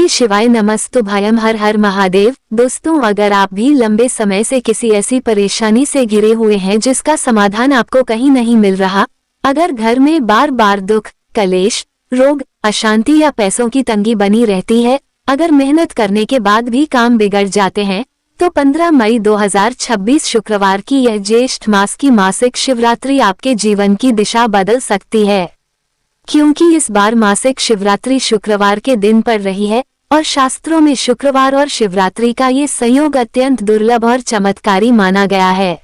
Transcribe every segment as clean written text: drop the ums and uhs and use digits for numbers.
श्री शिवाय नमस्तुभ्यं हर हर महादेव। दोस्तों, अगर आप भी लंबे समय से किसी ऐसी परेशानी से घिरे हुए हैं जिसका समाधान आपको कहीं नहीं मिल रहा, अगर घर में बार बार दुख, कलेश, रोग, अशांति या पैसों की तंगी बनी रहती है, अगर मेहनत करने के बाद भी काम बिगड़ जाते हैं, तो 15 मई 2026 शुक्रवार की यह ज्येष्ठ मास की मासिक शिवरात्रि आपके जीवन की दिशा बदल सकती है। क्योंकि इस बार मासिक शिवरात्रि शुक्रवार के दिन पड़ रही है और शास्त्रों में शुक्रवार और शिवरात्रि का ये संयोग अत्यंत दुर्लभ और चमत्कारी माना गया है।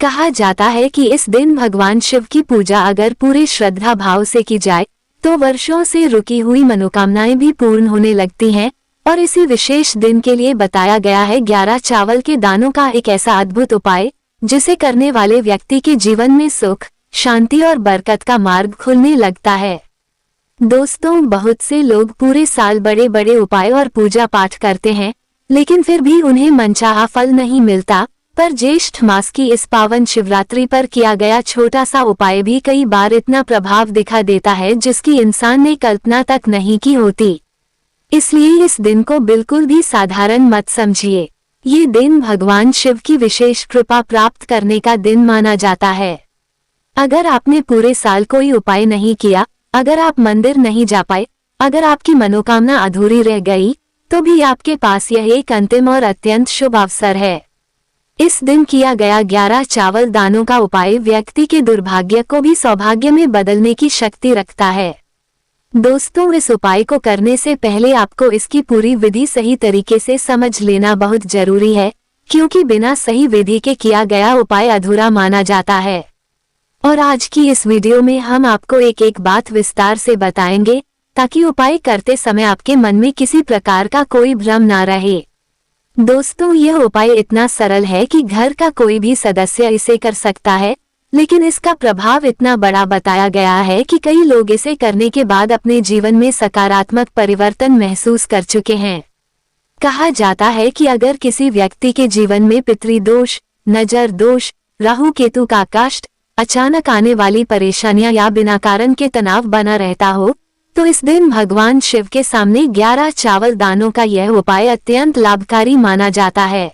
कहा जाता है कि इस दिन भगवान शिव की पूजा अगर पूरे श्रद्धा भाव से की जाए तो वर्षों से रुकी हुई मनोकामनाएं भी पूर्ण होने लगती हैं। और इसी विशेष दिन के लिए बताया गया है 11 चावल के दानों का एक ऐसा अद्भुत उपाय जिसे करने वाले व्यक्ति के जीवन में सुख, शांति और बरकत का मार्ग खुलने लगता है। दोस्तों, बहुत से लोग पूरे साल बड़े बड़े उपाय और पूजा पाठ करते हैं, लेकिन फिर भी उन्हें मनचाहा फल नहीं मिलता। पर ज्येष्ठ मास की इस पावन शिवरात्रि पर किया गया छोटा सा उपाय भी कई बार इतना प्रभाव दिखा देता है जिसकी इंसान ने कल्पना तक नहीं की होती। इसलिए इस दिन को बिल्कुल भी साधारण मत समझिए। ये दिन भगवान शिव की विशेष कृपा प्राप्त करने का दिन माना जाता है। अगर आपने पूरे साल कोई उपाय नहीं किया, अगर आप मंदिर नहीं जा पाए, अगर आपकी मनोकामना अधूरी रह गई, तो भी आपके पास यह एक अंतिम और अत्यंत शुभ अवसर है। इस दिन किया गया 11 चावल दानों का उपाय व्यक्ति के दुर्भाग्य को भी सौभाग्य में बदलने की शक्ति रखता है। दोस्तों, इस उपाय को करने से पहले आपको इसकी पूरी विधि सही तरीके से समझ लेना बहुत जरूरी है, क्योंकि बिना सही विधि के किया गया उपाय अधूरा माना जाता है। और आज की इस वीडियो में हम आपको एक एक बात विस्तार से बताएंगे ताकि उपाय करते समय आपके मन में किसी प्रकार का कोई भ्रम ना रहे। दोस्तों, यह उपाय इतना सरल है कि घर का कोई भी सदस्य इसे कर सकता है, लेकिन इसका प्रभाव इतना बड़ा बताया गया है कि कई लोग इसे करने के बाद अपने जीवन में सकारात्मक परिवर्तन महसूस कर चुके हैं। कहा जाता है कि अगर किसी व्यक्ति के जीवन में पितृदोष, नजर दोष, राहु केतु का कष्ट, अचानक आने वाली परेशानियां या बिना कारण के तनाव बना रहता हो, तो इस दिन भगवान शिव के सामने 11 चावल दानों का यह उपाय अत्यंत लाभकारी माना जाता है।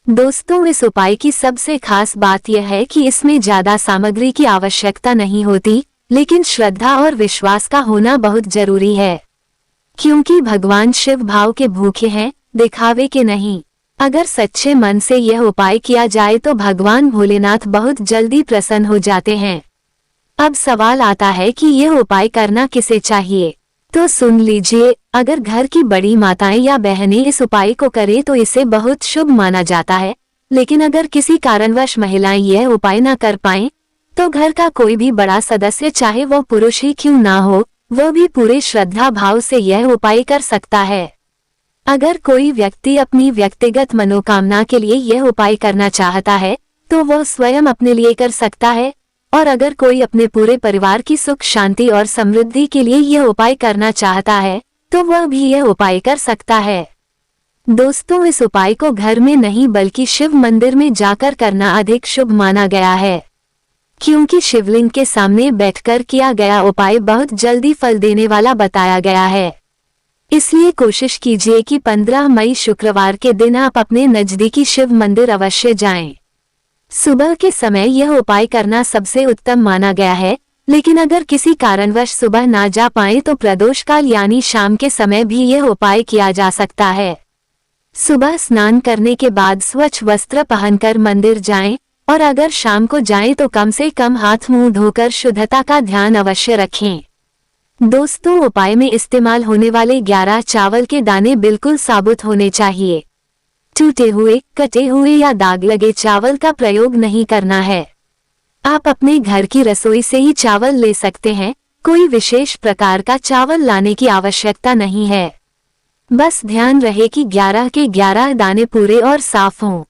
दोस्तों, इस उपाय की सबसे खास बात यह है कि इसमें ज्यादा सामग्री की आवश्यकता नहीं होती, लेकिन श्रद्धा और विश्वास का होना बहुत जरूरी है। क्योंकि भगवान शिव भाव के भूखे हैं, दिखावे के नहीं। अगर सच्चे मन से यह उपाय किया जाए तो भगवान भोलेनाथ बहुत जल्दी प्रसन्न हो जाते हैं। अब सवाल आता है कि यह उपाय करना किसे चाहिए, तो सुन लीजिए। अगर घर की बड़ी माताएं या बहनें इस उपाय को करें तो इसे बहुत शुभ माना जाता है, लेकिन अगर किसी कारणवश महिलाएं यह उपाय न कर पाएं, तो घर का कोई भी बड़ा सदस्य, चाहे वो पुरुष ही क्यों ना हो, वो भी पूरे श्रद्धा भाव से यह उपाय कर सकता है। अगर कोई व्यक्ति अपनी व्यक्तिगत मनोकामना के लिए यह उपाय करना चाहता है तो वह स्वयं अपने लिए कर सकता है, और अगर कोई अपने पूरे परिवार की सुख, शांति और समृद्धि के लिए यह उपाय करना चाहता है तो वह भी यह उपाय कर सकता है। दोस्तों, इस उपाय को घर में नहीं बल्कि शिव मंदिर में जाकर करना अधिक शुभ माना गया है, क्योंकि शिवलिंग के सामने बैठकर किया गया उपाय बहुत जल्दी फल देने वाला बताया गया है। इसलिए कोशिश कीजिए कि 15 मई शुक्रवार के दिन आप अपने नजदीकी शिव मंदिर अवश्य जाएं। सुबह के समय यह उपाय करना सबसे उत्तम माना गया है, लेकिन अगर किसी कारणवश सुबह ना जा पाए तो प्रदोष काल यानी शाम के समय भी यह उपाय किया जा सकता है। सुबह स्नान करने के बाद स्वच्छ वस्त्र पहनकर मंदिर जाएं, और अगर शाम को जाएं तो कम से कम हाथ मुंह धोकर शुद्धता का ध्यान अवश्य रखें। दोस्तों, उपाय में इस्तेमाल होने वाले 11 चावल के दाने बिल्कुल साबुत होने चाहिए। टूटे हुए, कटे हुए या दाग लगे चावल का प्रयोग नहीं करना है। आप अपने घर की रसोई से ही चावल ले सकते हैं, कोई विशेष प्रकार का चावल लाने की आवश्यकता नहीं है। बस ध्यान रहे कि 11 के 11 दाने पूरे और साफ हों।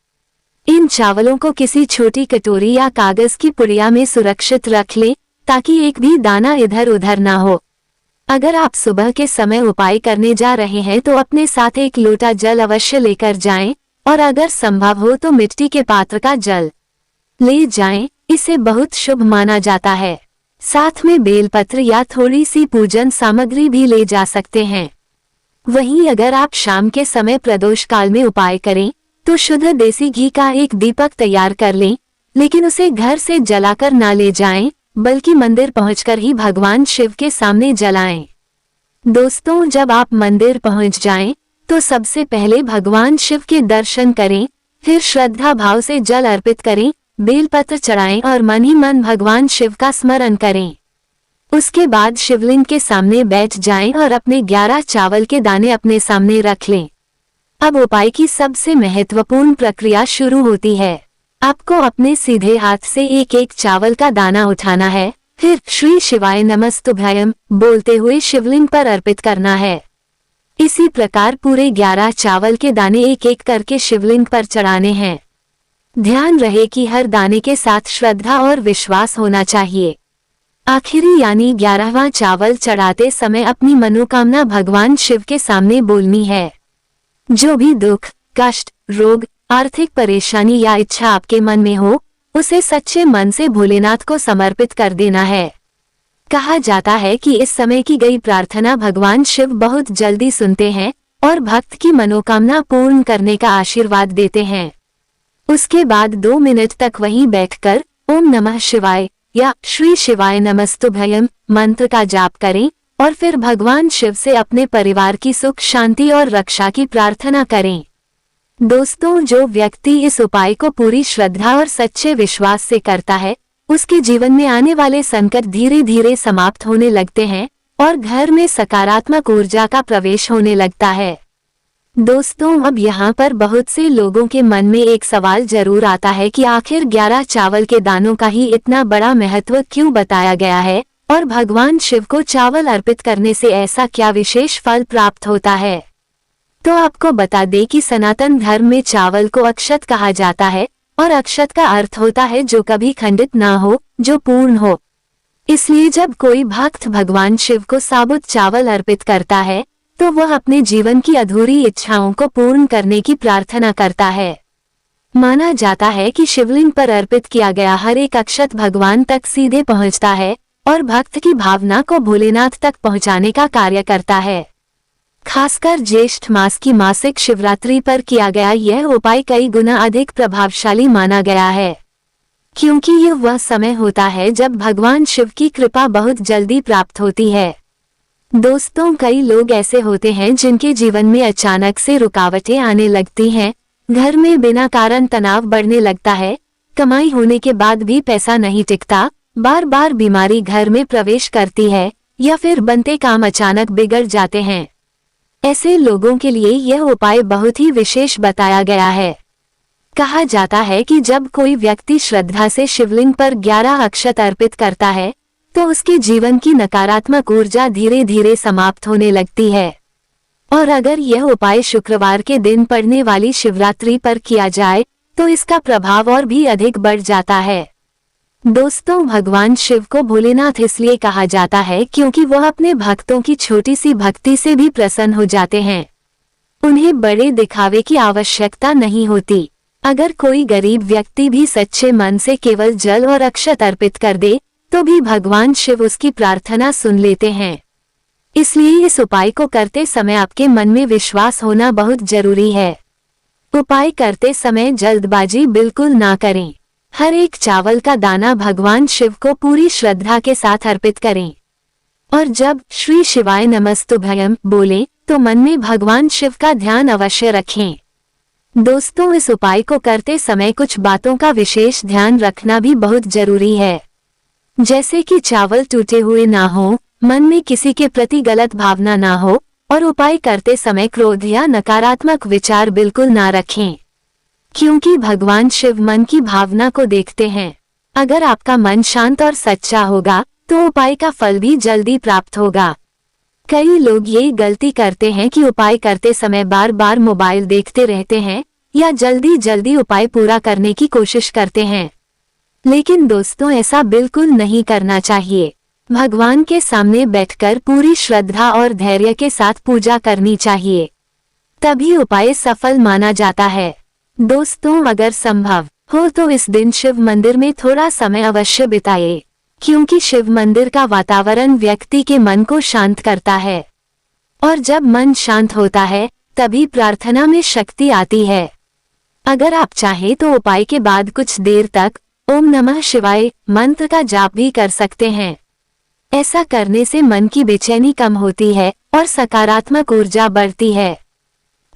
इन चावलों को किसी छोटी कटोरी या कागज की पुड़िया में सुरक्षित रख लें ताकि एक भी दाना इधर उधर ना हो। अगर आप सुबह के समय उपाय करने जा रहे हैं तो अपने साथ एक लोटा जल अवश्य लेकर जाएं, और अगर संभव हो तो मिट्टी के पात्र का जल ले जाएं, इसे बहुत शुभ माना जाता है। साथ में बेलपत्र या थोड़ी सी पूजन सामग्री भी ले जा सकते हैं। वहीं अगर आप शाम के समय प्रदोष काल में उपाय करें तो शुद्ध देसी घी का एक दीपक तैयार कर लें, लेकिन उसे घर से जलाकर ना ले जाएं, बल्कि मंदिर पहुंचकर ही भगवान शिव के सामने जलाएं। दोस्तों, जब आप मंदिर पहुंच जाएं, तो सबसे पहले भगवान शिव के दर्शन करें, फिर श्रद्धा भाव से जल अर्पित करें, बेलपत्र चढ़ाएं और मन ही मन भगवान शिव का स्मरण करें। उसके बाद शिवलिंग के सामने बैठ जाएं और अपने 11 चावल के दाने अपने सामने रख लें। अब उपाय की सबसे महत्वपूर्ण प्रक्रिया शुरू होती है। आपको अपने सीधे हाथ से एक एक चावल का दाना उठाना है, फिर श्री शिवाय नमस्तुभ्यम बोलते हुए शिवलिंग पर अर्पित करना है। इसी प्रकार पूरे 11 चावल के दाने एक एक करके शिवलिंग पर चढ़ाने हैं। ध्यान रहे कि हर दाने के साथ श्रद्धा और विश्वास होना चाहिए। आखिरी यानी 11वां चावल चढ़ाते समय अपनी मनोकामना भगवान शिव के सामने बोलनी है। जो भी दुख, कष्ट, रोग, आर्थिक परेशानी या इच्छा आपके मन में हो, उसे सच्चे मन से भोलेनाथ को समर्पित कर देना है। कहा जाता है कि इस समय की गई प्रार्थना भगवान शिव बहुत जल्दी सुनते हैं और भक्त की मनोकामना पूर्ण करने का आशीर्वाद देते हैं। उसके बाद 2 मिनट तक वहीं बैठकर ओम नमः शिवाय या श्री शिवाय नमस्तुभ्यम मंत्र का जाप करें और फिर भगवान शिव से अपने परिवार की सुख शांति और रक्षा की प्रार्थना करें। दोस्तों, जो व्यक्ति इस उपाय को पूरी श्रद्धा और सच्चे विश्वास से करता है, उसके जीवन में आने वाले संकट धीरे धीरे समाप्त होने लगते हैं और घर में सकारात्मक ऊर्जा का प्रवेश होने लगता है। दोस्तों, अब यहाँ पर बहुत से लोगों के मन में एक सवाल जरूर आता है कि आखिर 11 चावल के दानों का ही इतना बड़ा महत्व क्यों बताया गया है और भगवान शिव को चावल अर्पित करने से ऐसा क्या विशेष फल प्राप्त होता है। तो आपको बता दें कि सनातन धर्म में चावल को अक्षत कहा जाता है और अक्षत का अर्थ होता है जो कभी खंडित ना हो, जो पूर्ण हो। इसलिए जब कोई भक्त भगवान शिव को साबुत चावल अर्पित करता है तो वह अपने जीवन की अधूरी इच्छाओं को पूर्ण करने की प्रार्थना करता है। माना जाता है कि शिवलिंग पर अर्पित किया गया हर एक अक्षत भगवान तक सीधे पहुंचता है और भक्त की भावना को भोलेनाथ तक पहुंचाने का कार्य करता है। खासकर ज्येष्ठ मास की मासिक शिवरात्रि पर किया गया यह उपाय कई गुना अधिक प्रभावशाली माना गया है, क्योंकि यह वह समय होता है जब भगवान शिव की कृपा बहुत जल्दी प्राप्त होती है। दोस्तों, कई लोग ऐसे होते हैं जिनके जीवन में अचानक से रुकावटें आने लगती हैं, घर में बिना कारण तनाव बढ़ने लगता है, कमाई होने के बाद भी पैसा नहीं टिकता, बार बार बीमारी घर में प्रवेश करती है या फिर बनते काम अचानक बिगड़ जाते हैं। ऐसे लोगों के लिए यह उपाय बहुत ही विशेष बताया गया है। कहा जाता है कि जब कोई व्यक्ति श्रद्धा से शिवलिंग पर 11 अक्षत अर्पित करता है तो उसके जीवन की नकारात्मक ऊर्जा धीरे धीरे समाप्त होने लगती है। और अगर यह उपाय शुक्रवार के दिन पड़ने वाली शिवरात्रि पर किया जाए तो इसका प्रभाव और भी अधिक बढ़ जाता है। दोस्तों, भगवान शिव को भोलेनाथ इसलिए कहा जाता है क्योंकि वह अपने भक्तों की छोटी सी भक्ति से भी प्रसन्न हो जाते हैं। उन्हें बड़े दिखावे की आवश्यकता नहीं होती। अगर कोई गरीब व्यक्ति भी सच्चे मन से केवल जल और अक्षत अर्पित कर दे तो भी भगवान शिव उसकी प्रार्थना सुन लेते हैं। इसलिए इस उपाय को करते समय आपके मन में विश्वास होना बहुत जरूरी है। उपाय करते समय जल्दबाजी बिल्कुल ना करें। हर एक चावल का दाना भगवान शिव को पूरी श्रद्धा के साथ अर्पित करें और जब श्री शिवाय नमस्तुभ्यम बोलें तो मन में भगवान शिव का ध्यान अवश्य रखें। दोस्तों, इस उपाय को करते समय कुछ बातों का विशेष ध्यान रखना भी बहुत जरूरी है, जैसे कि चावल टूटे हुए ना हो, मन में किसी के प्रति गलत भावना ना हो और उपाय करते समय क्रोध या नकारात्मक विचार बिल्कुल ना रखें, क्योंकि भगवान शिव मन की भावना को देखते हैं। अगर आपका मन शांत और सच्चा होगा तो उपाय का फल भी जल्दी प्राप्त होगा। कई लोग ये गलती करते हैं कि उपाय करते समय बार बार मोबाइल देखते रहते हैं या जल्दी जल्दी उपाय पूरा करने की कोशिश करते हैं। लेकिन दोस्तों, ऐसा बिल्कुल नहीं करना चाहिए। भगवान के सामने बैठकर पूरी श्रद्धा और धैर्य के साथ पूजा करनी चाहिए, तभी उपाय सफल माना जाता है। दोस्तों, अगर संभव हो तो इस दिन शिव मंदिर में थोड़ा समय अवश्य बिताएं, क्योंकि शिव मंदिर का वातावरण व्यक्ति के मन को शांत करता है और जब मन शांत होता है तभी प्रार्थना में शक्ति आती है। अगर आप चाहें तो उपाय के बाद कुछ देर तक ओम नमः शिवाय मंत्र का जाप भी कर सकते हैं। ऐसा करने से मन की बेचैनी कम होती है और सकारात्मक ऊर्जा बढ़ती है।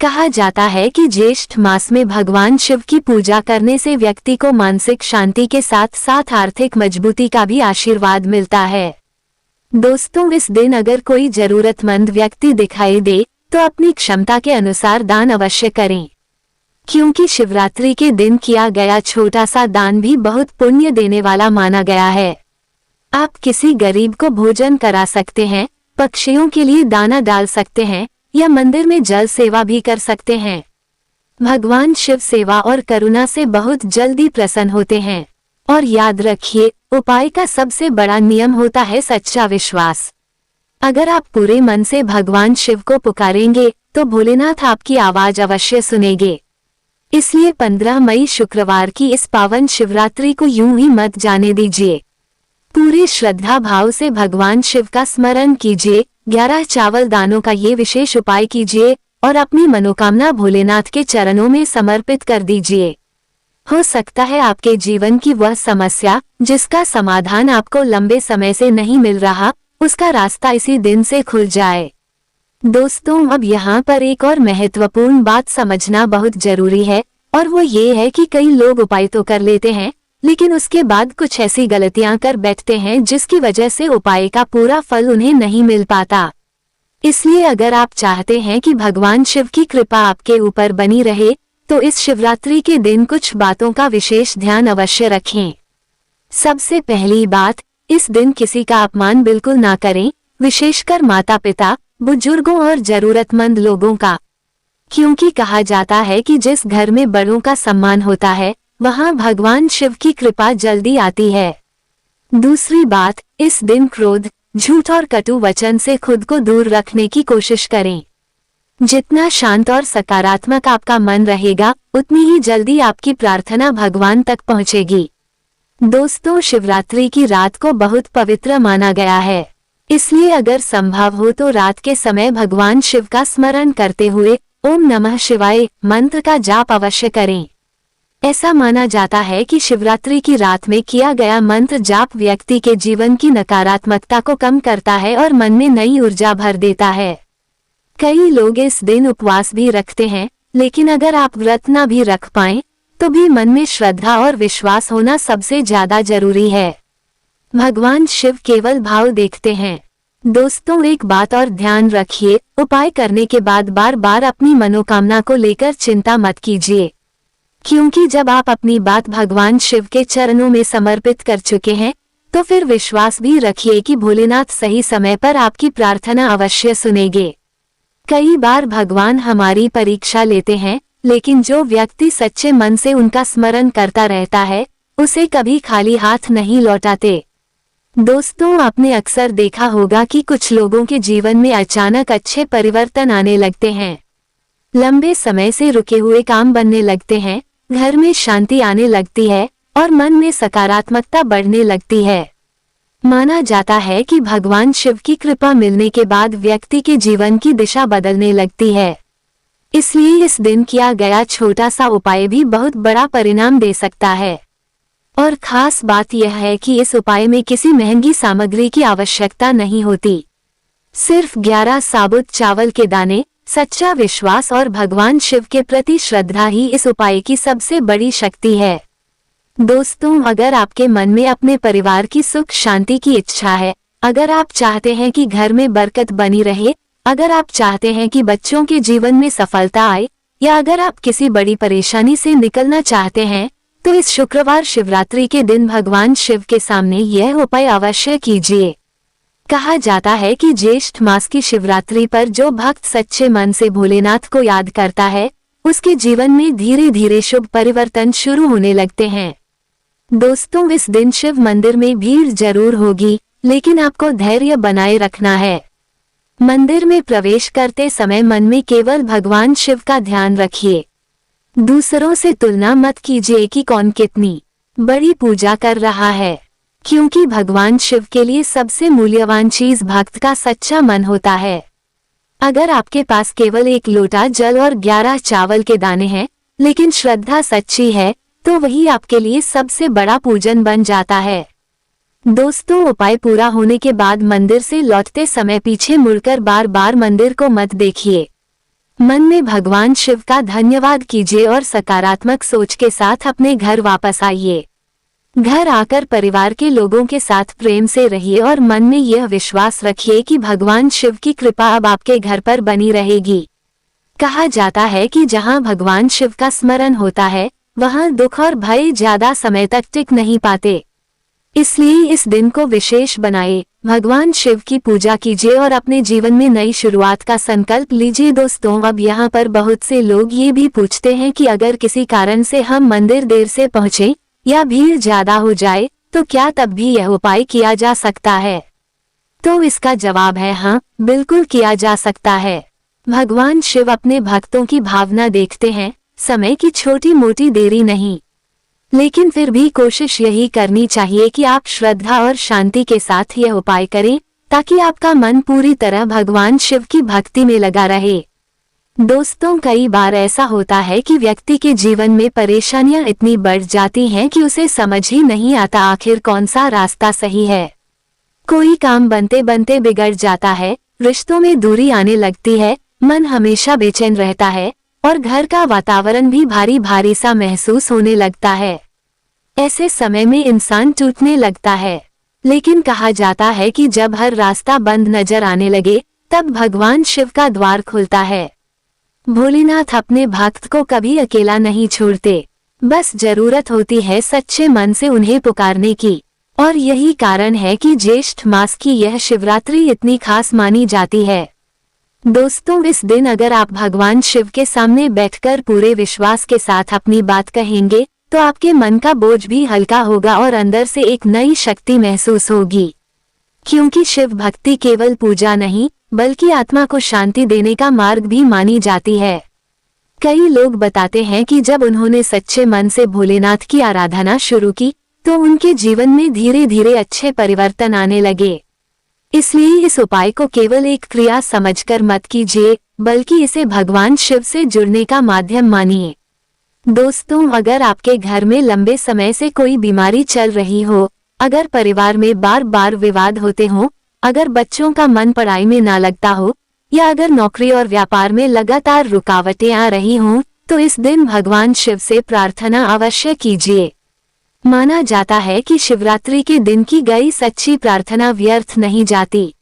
कहा जाता है कि ज्येष्ठ मास में भगवान शिव की पूजा करने से व्यक्ति को मानसिक शांति के साथ साथ आर्थिक मजबूती का भी आशीर्वाद मिलता है। दोस्तों, इस दिन अगर कोई जरूरतमंद व्यक्ति दिखाई दे तो अपनी क्षमता के अनुसार दान अवश्य करें, क्योंकि शिवरात्रि के दिन किया गया छोटा सा दान भी बहुत पुण्य देने वाला माना गया है। आप किसी गरीब को भोजन करा सकते हैं, पक्षियों के लिए दाना डाल सकते हैं या मंदिर में जल सेवा भी कर सकते हैं। भगवान शिव सेवा और करुणा से बहुत जल्दी प्रसन्न होते हैं। और याद रखिए, उपाय का सबसे बड़ा नियम होता है सच्चा विश्वास। अगर आप पूरे मन से भगवान शिव को पुकारेंगे तो भोलेनाथ आपकी आवाज अवश्य सुनेंगे। इसलिए 15 मई शुक्रवार की इस पावन शिवरात्रि को यूं ही मत जाने दीजिए। पूरी श्रद्धा भाव से भगवान शिव का स्मरण कीजिए, 11 चावल दानों का ये विशेष उपाय कीजिए और अपनी मनोकामना भोलेनाथ के चरणों में समर्पित कर दीजिए। हो सकता है आपके जीवन की वह समस्या जिसका समाधान आपको लंबे समय से नहीं मिल रहा, उसका रास्ता इसी दिन से खुल जाए। दोस्तों, अब यहाँ पर एक और महत्वपूर्ण बात समझना बहुत जरूरी है, और वो ये है कि कई लोग उपाय तो कर लेते हैं लेकिन उसके बाद कुछ ऐसी गलतियां कर बैठते हैं जिसकी वजह से उपाय का पूरा फल उन्हें नहीं मिल पाता। इसलिए अगर आप चाहते हैं कि भगवान शिव की कृपा आपके ऊपर बनी रहे तो इस शिवरात्रि के दिन कुछ बातों का विशेष ध्यान अवश्य रखें। सबसे पहली बात, इस दिन किसी का अपमान बिल्कुल ना करें, विशेषकर माता पिता, बुजुर्गों और जरूरतमंद लोगों का, क्योंकि कहा जाता है कि जिस घर में बड़ों का सम्मान होता है वहां भगवान शिव की कृपा जल्दी आती है। दूसरी बात, इस दिन क्रोध, झूठ और कटु वचन से खुद को दूर रखने की कोशिश करें। जितना शांत और सकारात्मक आपका मन रहेगा उतनी ही जल्दी आपकी प्रार्थना भगवान तक पहुंचेगी। दोस्तों, शिवरात्रि की रात को बहुत पवित्र माना गया है, इसलिए अगर संभव हो तो रात के समय भगवान शिव का स्मरण करते हुए ओम नमः शिवाय मंत्र का जाप अवश्य करें। ऐसा माना जाता है कि शिवरात्रि की रात में किया गया मंत्र जाप व्यक्ति के जीवन की नकारात्मकता को कम करता है और मन में नई ऊर्जा भर देता है। कई लोग इस दिन उपवास भी रखते हैं, लेकिन अगर आप व्रत ना भी रख पाएं तो भी मन में श्रद्धा और विश्वास होना सबसे ज्यादा जरूरी है। भगवान शिव केवल भाव देखते हैं। दोस्तों, एक बात और ध्यान रखिए, उपाय करने के बाद बार बार अपनी मनोकामना को लेकर चिंता मत कीजिए, क्योंकि जब आप अपनी बात भगवान शिव के चरणों में समर्पित कर चुके हैं तो फिर विश्वास भी रखिए कि भोलेनाथ सही समय पर आपकी प्रार्थना अवश्य सुनेंगे। कई बार भगवान हमारी परीक्षा लेते हैं, लेकिन जो व्यक्ति सच्चे मन से उनका स्मरण करता रहता है उसे कभी खाली हाथ नहीं लौटाते। दोस्तों, आपने अक्सर देखा होगा कि कुछ लोगों के जीवन में अचानक अच्छे परिवर्तन आने लगते हैं। लंबे समय से रुके हुए काम बनने लगते हैं, घर में शांति आने लगती है और मन में सकारात्मकता बढ़ने लगती है। माना जाता है कि भगवान शिव की कृपा मिलने के बाद व्यक्ति के जीवन की दिशा बदलने लगती है। इसलिए इस दिन किया गया छोटा सा उपाय भी बहुत बड़ा परिणाम दे सकता है। और खास बात यह है कि इस उपाय में किसी महंगी सामग्री की आवश्यकता नहीं होती। सिर्फ 11 साबुत चावल के दाने, सच्चा विश्वास और भगवान शिव के प्रति श्रद्धा ही इस उपाय की सबसे बड़ी शक्ति है। दोस्तों, अगर आपके मन में अपने परिवार की सुख शांति की इच्छा है, अगर आप चाहते हैं कि घर में बरकत बनी रहे, अगर आप चाहते हैं कि बच्चों के जीवन में सफलता आए, या अगर आप किसी बड़ी परेशानी से निकलना चाहते हैं, तो इस शुक्रवार शिवरात्रि के दिन भगवान शिव के सामने यह उपाय अवश्य कीजिए। कहा जाता है कि ज्येष्ठ मास की शिवरात्रि पर जो भक्त सच्चे मन से भोलेनाथ को याद करता है उसके जीवन में धीरे धीरे शुभ परिवर्तन शुरू होने लगते हैं। दोस्तों, इस दिन शिव मंदिर में भीड़ जरूर होगी, लेकिन आपको धैर्य बनाए रखना है। मंदिर में प्रवेश करते समय मन में केवल भगवान शिव का ध्यान रखिए। दूसरों से तुलना मत कीजिए कि कौन कितनी बड़ी पूजा कर रहा है, क्योंकि भगवान शिव के लिए सबसे मूल्यवान चीज भक्त का सच्चा मन होता है। अगर आपके पास केवल 1 लोटा जल और 11 चावल के दाने हैं, लेकिन श्रद्धा सच्ची है, तो वही आपके लिए सबसे बड़ा पूजन बन जाता है। दोस्तों, उपाय पूरा होने के बाद मंदिर से लौटते समय पीछे मुड़कर बार बार मंदिर को मत देखिए। मन में भगवान शिव का धन्यवाद कीजिए और सकारात्मक सोच के साथ अपने घर वापस आइए। घर आकर परिवार के लोगों के साथ प्रेम से रहिए और मन में यह विश्वास रखिए कि भगवान शिव की कृपा अब आपके घर पर बनी रहेगी। कहा जाता है कि जहां भगवान शिव का स्मरण होता है, वहां दुख और भय ज्यादा समय तक टिक नहीं पाते। इसलिए इस दिन को विशेष बनाए, भगवान शिव की पूजा कीजिए और अपने जीवन में नई शुरुआत का संकल्प लीजिए। दोस्तों, अब यहाँ पर बहुत से लोग ये भी पूछते हैं कि अगर किसी कारण से हम मंदिर देर से पहुँचे या भीड़ ज्यादा हो जाए, तो क्या तब भी यह उपाय किया जा सकता है? तो इसका जवाब है हाँ, बिल्कुल किया जा सकता है। भगवान शिव अपने भक्तों की भावना देखते हैं, समय की छोटी मोटी देरी नहीं। लेकिन फिर भी कोशिश यही करनी चाहिए कि आप श्रद्धा और शांति के साथ यह उपाय करें, ताकि आपका मन पूरी तरह भगवान शिव की भक्ति में लगा रहे। दोस्तों, कई बार ऐसा होता है कि व्यक्ति के जीवन में परेशानियां इतनी बढ़ जाती हैं कि उसे समझ ही नहीं आता आखिर कौन सा रास्ता सही है। कोई काम बनते बनते बिगड़ जाता है, रिश्तों में दूरी आने लगती है, मन हमेशा बेचैन रहता है और घर का वातावरण भी भारी भारी सा महसूस होने लगता है। ऐसे समय में इंसान टूटने लगता है। लेकिन कहा जाता है कि जब हर रास्ता बंद नजर आने लगे, तब भगवान शिव का द्वार खुलता है। भोलेनाथ अपने भक्त को कभी अकेला नहीं छोड़ते, बस जरूरत होती है सच्चे मन से उन्हें पुकारने की। और यही कारण है कि ज्येष्ठ मास की यह शिवरात्रि इतनी खास मानी जाती है। दोस्तों, इस दिन अगर आप भगवान शिव के सामने बैठकर पूरे विश्वास के साथ अपनी बात कहेंगे, तो आपके मन का बोझ भी हल्का होगा और अंदर से एक नई शक्ति महसूस होगी। क्योंकि शिव भक्ति केवल पूजा नहीं, बल्कि आत्मा को शांति देने का मार्ग भी मानी जाती है। कई लोग बताते हैं कि जब उन्होंने सच्चे मन से भोलेनाथ की आराधना शुरू की, तो उनके जीवन में धीरे धीरे अच्छे परिवर्तन आने लगे। इसलिए इस उपाय को केवल एक क्रिया समझकर मत कीजिए, बल्कि इसे भगवान शिव से जुड़ने का माध्यम मानिए। दोस्तों, अगर आपके घर में लंबे समय से कोई बीमारी चल रही हो, अगर परिवार में बार बार विवाद होते हों, अगर बच्चों का मन पढ़ाई में ना लगता हो, या अगर नौकरी और व्यापार में लगातार रुकावटें आ रही हों, तो इस दिन भगवान शिव से प्रार्थना अवश्य कीजिए। माना जाता है कि शिवरात्रि के दिन की गई सच्ची प्रार्थना व्यर्थ नहीं जाती,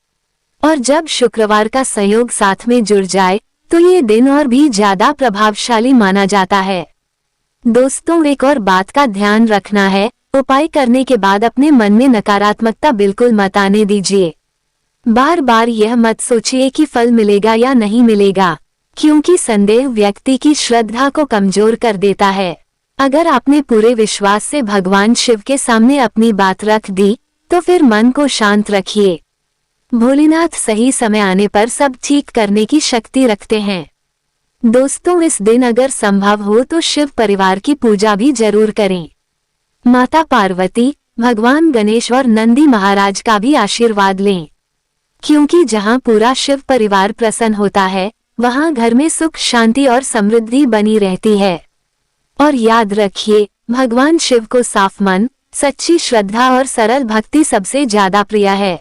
और जब शुक्रवार का संयोग साथ में जुड़ जाए, तो ये दिन और भी ज्यादा प्रभावशाली माना जाता है। दोस्तों, एक और बात का ध्यान रखना है, उपाय करने के बाद अपने मन में नकारात्मकता बिल्कुल मत आने दीजिए। बार बार यह मत सोचिए कि फल मिलेगा या नहीं मिलेगा, क्योंकि संदेह व्यक्ति की श्रद्धा को कमजोर कर देता है। अगर आपने पूरे विश्वास से भगवान शिव के सामने अपनी बात रख दी, तो फिर मन को शांत रखिए। भोलेनाथ सही समय आने पर सब ठीक करने की शक्ति रखते हैं। दोस्तों, इस दिन अगर संभव हो तो शिव परिवार की पूजा भी जरूर करें। माता पार्वती, भगवान गणेश और नंदी महाराज का भी आशीर्वाद लें, क्योंकि जहां पूरा शिव परिवार प्रसन्न होता है, वहां घर में सुख, शांति और समृद्धि बनी रहती है। और याद रखिए, भगवान शिव को साफ मन, सच्ची श्रद्धा और सरल भक्ति सबसे ज्यादा प्रिय है।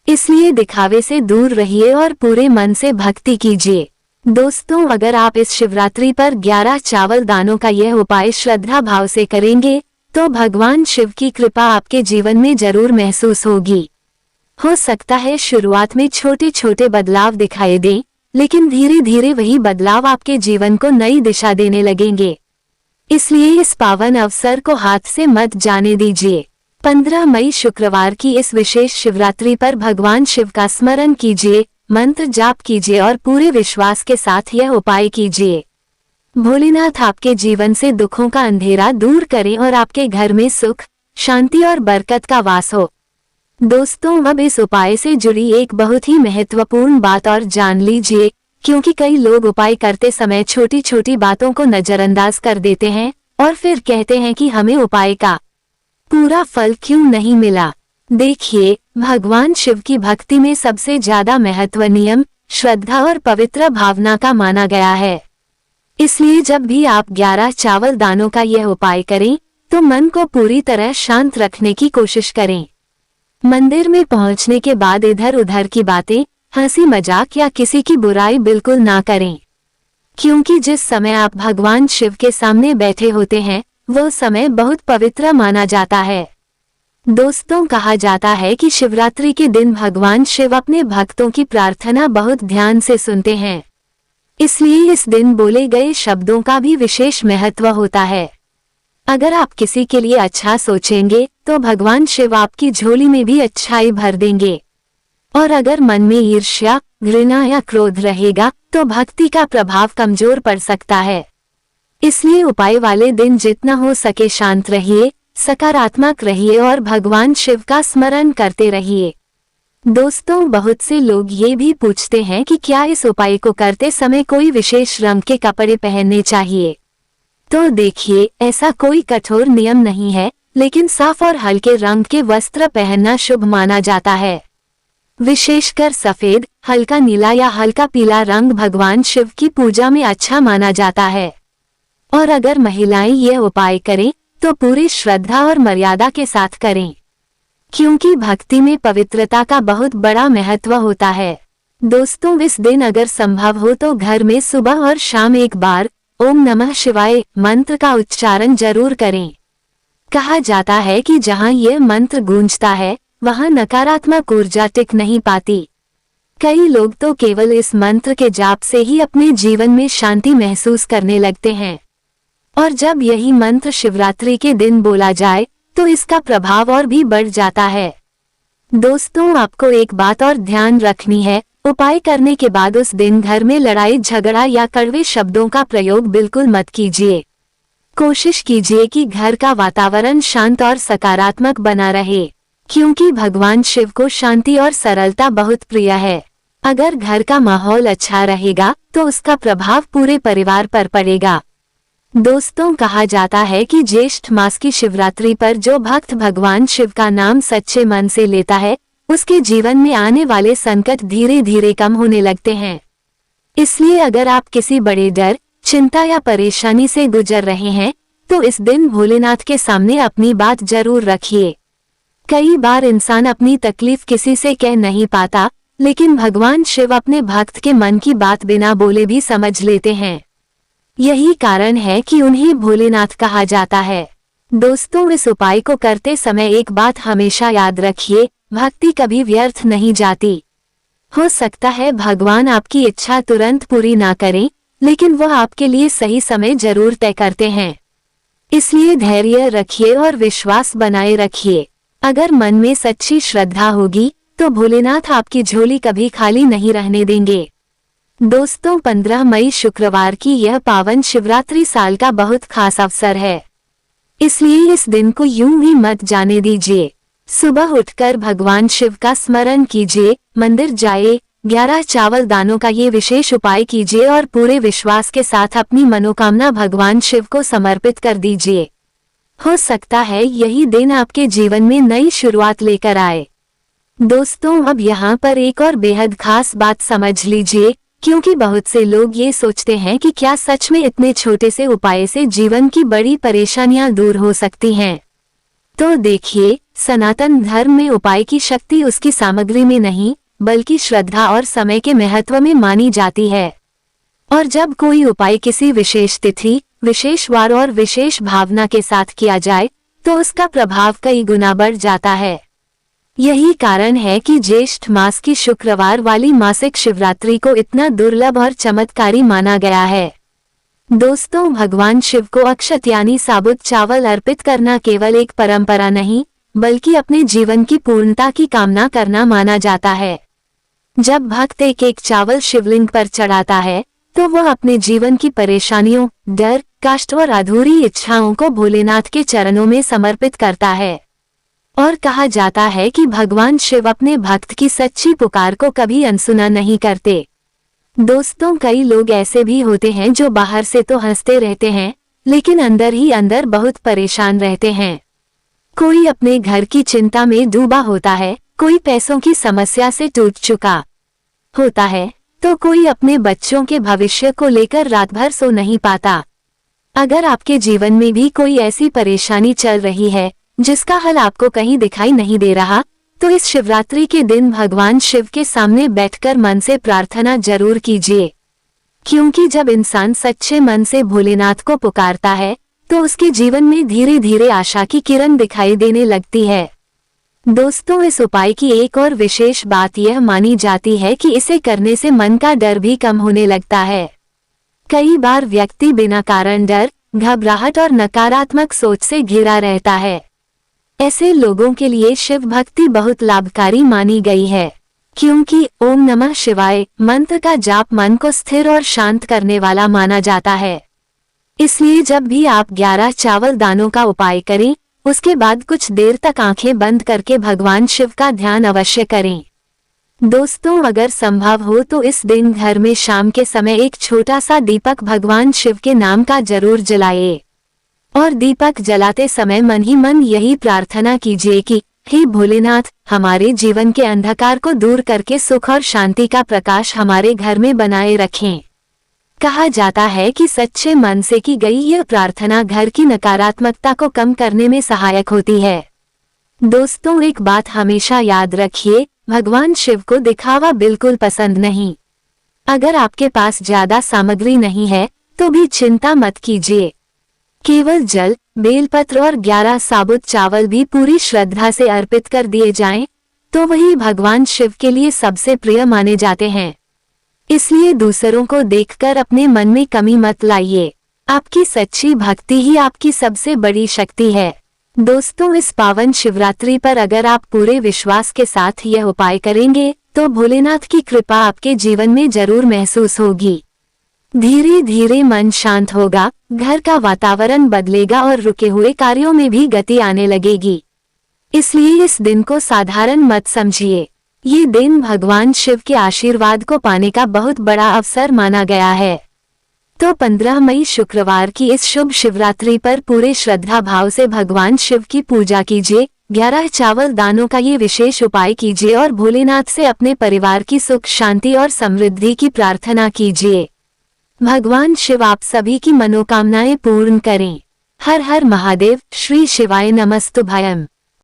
इसलिए दिखावे से दूर रहिए और पूरे मन से भक्ति कीजिए। दोस्तों, अगर आप इस शिवरात्रि पर 11 चावल दानों का यह उपाय श्रद्धा भाव से करेंगे, तो भगवान शिव की कृपा आपके जीवन में जरूर महसूस होगी। हो सकता है शुरुआत में छोटे छोटे बदलाव दिखाई दें, लेकिन धीरे धीरे वही बदलाव आपके जीवन को नई दिशा देने लगेंगे। इसलिए इस पावन अवसर को हाथ से मत जाने दीजिए। 15 मई शुक्रवार की इस विशेष शिवरात्रि पर भगवान शिव का स्मरण कीजिए, मंत्र जाप कीजिए और पूरे विश्वास के साथ यह उपाय कीजिए। भोलेनाथ आपके जीवन से दुखों का अंधेरा दूर करें और आपके घर में सुख, शांति और बरकत का वास हो। दोस्तों, अब इस उपाय से जुड़ी एक बहुत ही महत्वपूर्ण बात और जान लीजिए, क्योंकि कई लोग उपाय करते समय छोटी छोटी बातों को नजरअंदाज कर देते हैं और फिर कहते हैं कि हमें उपाय का पूरा फल क्यों नहीं मिला। देखिए, भगवान शिव की भक्ति में सबसे ज्यादा महत्व नियम, श्रद्धा और पवित्र भावना का माना गया है। इसलिए जब भी आप 11 चावल दानों का यह उपाय करें तो मन को पूरी तरह शांत रखने की कोशिश करें। मंदिर में पहुंचने के बाद इधर उधर की बातें, हंसी मजाक या किसी की बुराई बिल्कुल ना करें, क्योंकि जिस समय आप भगवान शिव के सामने बैठे होते हैं वो समय बहुत पवित्र माना जाता है। दोस्तों, कहा जाता है कि शिवरात्रि के दिन भगवान शिव अपने भक्तों की प्रार्थना बहुत ध्यान से सुनते हैं, इसलिए इस दिन बोले गए शब्दों का भी विशेष महत्व होता है। अगर आप किसी के लिए अच्छा सोचेंगे तो भगवान शिव आपकी झोली में भी अच्छाई भर देंगे, और अगर मन में ईर्ष्या, घृणा या क्रोध रहेगा तो भक्ति का प्रभाव कमजोर पड़ सकता है। इसलिए उपाय वाले दिन जितना हो सके शांत रहिए, सकारात्मक रहिए और भगवान शिव का स्मरण करते रहिए। दोस्तों, बहुत से लोग ये भी पूछते हैं कि क्या इस उपाय को करते समय कोई विशेष रंग के कपड़े पहनने चाहिए। तो देखिए, ऐसा कोई कठोर नियम नहीं है, लेकिन साफ और हल्के रंग के वस्त्र पहनना शुभ माना जाता है। विशेषकर सफेद, हल्का नीला या हल्का पीला रंग भगवान शिव की पूजा में अच्छा माना जाता है। और अगर महिलाएं यह उपाय करें तो पूरी श्रद्धा और मर्यादा के साथ करें, क्योंकि भक्ति में पवित्रता का बहुत बड़ा महत्व होता है। दोस्तों, इस दिन अगर संभव हो तो घर में सुबह और शाम एक बार ओम नमः शिवाय मंत्र का उच्चारण जरूर करें। कहा जाता है कि जहां यह मंत्र गूंजता है वहां नकारात्मक ऊर्जा टिक नहीं पाती। कई लोग तो केवल इस मंत्र के जाप से ही अपने जीवन में शांति महसूस करने लगते हैं, और जब यही मंत्र शिवरात्रि के दिन बोला जाए तो इसका प्रभाव और भी बढ़ जाता है। दोस्तों, आपको एक बात और ध्यान रखनी है, उपाय करने के बाद उस दिन घर में लड़ाई झगड़ा या कड़वे शब्दों का प्रयोग बिल्कुल मत कीजिए। कोशिश कीजिए कि घर का वातावरण शांत और सकारात्मक बना रहे, क्योंकि भगवान शिव को शांति और सरलता बहुत प्रिय है। अगर घर का माहौल अच्छा रहेगा तो उसका प्रभाव पूरे परिवार पर पड़ेगा। दोस्तों, कहा जाता है कि ज्येष्ठ मास की शिवरात्रि पर जो भक्त भगवान शिव का नाम सच्चे मन से लेता है उसके जीवन में आने वाले संकट धीरे धीरे कम होने लगते हैं। इसलिए अगर आप किसी बड़े डर, चिंता या परेशानी से गुजर रहे हैं तो इस दिन भोलेनाथ के सामने अपनी बात जरूर रखिए। कई बार इंसान अपनी तकलीफ किसी से कह नहीं पाता, लेकिन भगवान शिव अपने भक्त के मन की बात बिना बोले भी समझ लेते हैं। यही कारण है कि उन्हें भोलेनाथ कहा जाता है। दोस्तों, इस उपाय को करते समय एक बात हमेशा याद रखिए, भक्ति कभी व्यर्थ नहीं जाती। हो सकता है भगवान आपकी इच्छा तुरंत पूरी ना करें, लेकिन वह आपके लिए सही समय जरूर तय करते हैं। इसलिए धैर्य रखिए और विश्वास बनाए रखिए। अगर मन में सच्ची श्रद्धा होगी तो भोलेनाथ आपकी झोली कभी खाली नहीं रहने देंगे। दोस्तों, 15 मई शुक्रवार की यह पावन शिवरात्रि साल का बहुत खास अवसर है, इसलिए इस दिन को यूं ही मत जाने दीजिए। सुबह उठकर भगवान शिव का स्मरण कीजिए, मंदिर जाइए, 11 चावल दानों का ये विशेष उपाय कीजिए और पूरे विश्वास के साथ अपनी मनोकामना भगवान शिव को समर्पित कर दीजिए। हो सकता है यही दिन आपके जीवन में नई शुरुआत लेकर आए। दोस्तों, अब यहाँ पर एक और बेहद खास बात समझ लीजिए, क्योंकि बहुत से लोग ये सोचते हैं कि क्या सच में इतने छोटे से उपाय से जीवन की बड़ी परेशानियां दूर हो सकती हैं। तो देखिए, सनातन धर्म में उपाय की शक्ति उसकी सामग्री में नहीं बल्कि श्रद्धा और समय के महत्व में मानी जाती है। और जब कोई उपाय किसी विशेष तिथि, विशेष वार और विशेष भावना के साथ किया जाए तो उसका प्रभाव कई गुना बढ़ जाता है। यही कारण है कि ज्येष्ठ मास की शुक्रवार वाली मासिक शिवरात्रि को इतना दुर्लभ और चमत्कारी माना गया है। दोस्तों, भगवान शिव को अक्षत यानी साबुत चावल अर्पित करना केवल एक परंपरा नहीं बल्कि अपने जीवन की पूर्णता की कामना करना माना जाता है। जब भक्त एक एक चावल शिवलिंग पर चढ़ाता है तो वह अपने जीवन की परेशानियों, डर, कष्ट और अधूरी इच्छाओं को भोलेनाथ के चरणों में समर्पित करता है। और कहा जाता है कि भगवान शिव अपने भक्त की सच्ची पुकार को कभी अनसुना नहीं करते। दोस्तों, कई लोग ऐसे भी होते हैं जो बाहर से तो हंसते रहते हैं लेकिन अंदर ही अंदर बहुत परेशान रहते हैं। कोई अपने घर की चिंता में डूबा होता है, कोई पैसों की समस्या से टूट चुका होता है, तो कोई अपने बच्चों के भविष्य को लेकर रात भर सो नहीं पाता। अगर आपके जीवन में भी कोई ऐसी परेशानी चल रही है जिसका हल आपको कहीं दिखाई नहीं दे रहा, तो इस शिवरात्रि के दिन भगवान शिव के सामने बैठकर मन से प्रार्थना जरूर कीजिए, क्योंकि जब इंसान सच्चे मन से भोलेनाथ को पुकारता है तो उसके जीवन में धीरे धीरे आशा की किरण दिखाई देने लगती है। दोस्तों, इस उपाय की एक और विशेष बात यह मानी जाती है कि इसे करने से मन का डर भी कम होने लगता है। कई बार व्यक्ति बिना कारण डर, घबराहट और नकारात्मक सोच से घिरा रहता है। ऐसे लोगों के लिए शिव भक्ति बहुत लाभकारी मानी गई है, क्योंकि ओम नमः शिवाय मंत्र का जाप मन को स्थिर और शांत करने वाला माना जाता है। इसलिए जब भी आप 11 चावल दानों का उपाय करें, उसके बाद कुछ देर तक आंखें बंद करके भगवान शिव का ध्यान अवश्य करें। दोस्तों, अगर संभव हो तो इस दिन घर में शाम के समय एक छोटा सा दीपक भगवान शिव के नाम का जरूर जलाइए और दीपक जलाते समय मन ही मन यही प्रार्थना कीजिए कि हे भोलेनाथ, हमारे जीवन के अंधकार को दूर करके सुख और शांति का प्रकाश हमारे घर में बनाए रखें। कहा जाता है कि सच्चे मन से की गई यह प्रार्थना घर की नकारात्मकता को कम करने में सहायक होती है। दोस्तों, एक बात हमेशा याद रखिए, भगवान शिव को दिखावा बिल्कुल पसंद नहीं। अगर आपके पास ज्यादा सामग्री नहीं है तो भी चिंता मत कीजिए। केवल जल, बेलपत्र और 11 साबुत चावल भी पूरी श्रद्धा से अर्पित कर दिए जाएं, तो वही भगवान शिव के लिए सबसे प्रिय माने जाते हैं। इसलिए दूसरों को देखकर अपने मन में कमी मत लाइए। आपकी सच्ची भक्ति ही आपकी सबसे बड़ी शक्ति है। दोस्तों, इस पावन शिवरात्रि पर अगर आप पूरे विश्वास के साथ यह उपाय करेंगे तो भोलेनाथ की कृपा आपके जीवन में जरूर महसूस होगी। धीरे धीरे मन शांत होगा, घर का वातावरण बदलेगा और रुके हुए कार्यों में भी गति आने लगेगी। इसलिए इस दिन को साधारण मत समझिए। ये दिन भगवान शिव के आशीर्वाद को पाने का बहुत बड़ा अवसर माना गया है। तो 15 मई शुक्रवार की इस शुभ शिवरात्रि पर पूरे श्रद्धा भाव से भगवान शिव की पूजा कीजिए, 11 चावल दानों का ये विशेष उपाय कीजिए और भोलेनाथ से अपने परिवार की सुख शांति और समृद्धि की प्रार्थना कीजिए। भगवान शिव आप सभी की मनोकामनाएं पूर्ण करें। हर हर महादेव। श्री शिवाय नमस्तुभयम्।